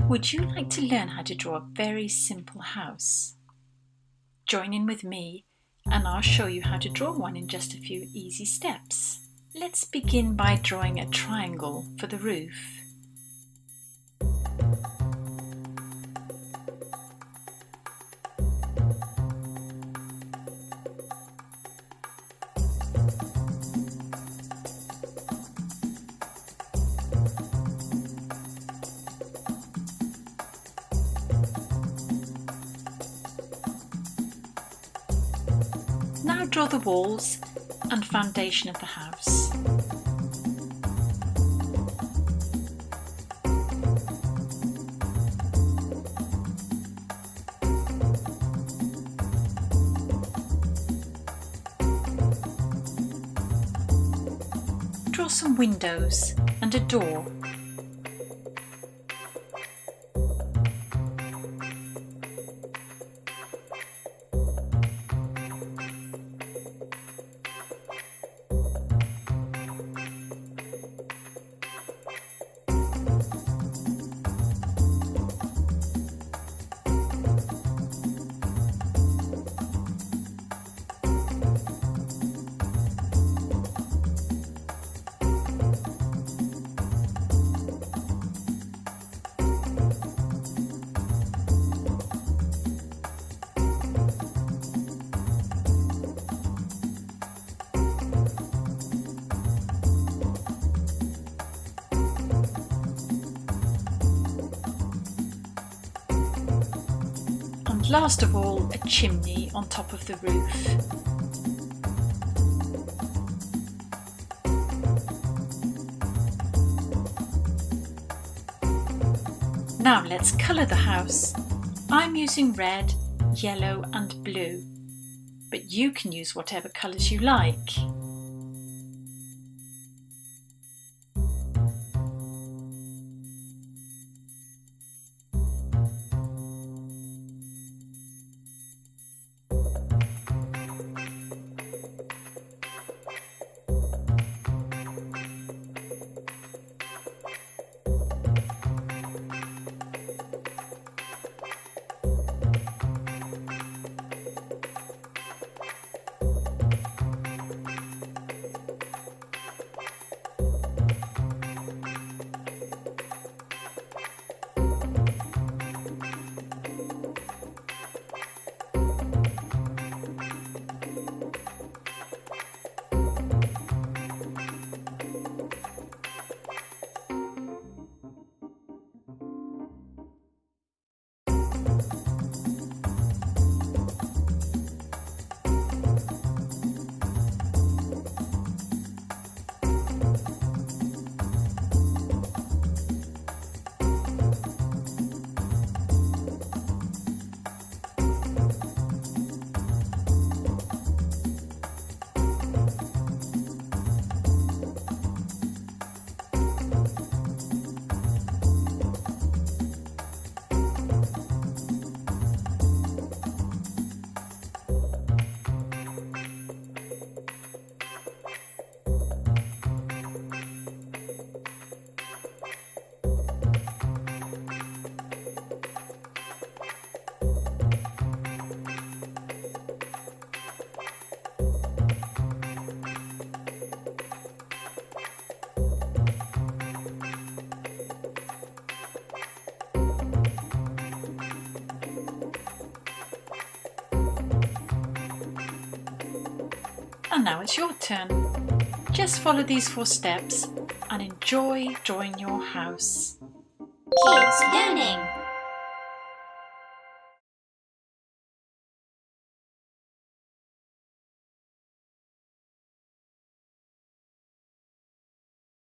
Would you like to learn how to draw a very simple house? Join in with me and I'll show you how to draw one in just a few easy steps. Let's begin by drawing a triangle for the roof. Now draw the walls and foundation of the house. Draw some windows and a door. And last of all, a chimney on top of the roof. Now let's colour the house. I'm using red, yellow and blue, but you can use whatever colours you like. And now it's your turn. Just follow these 4 steps and enjoy drawing your house. Kids Learning.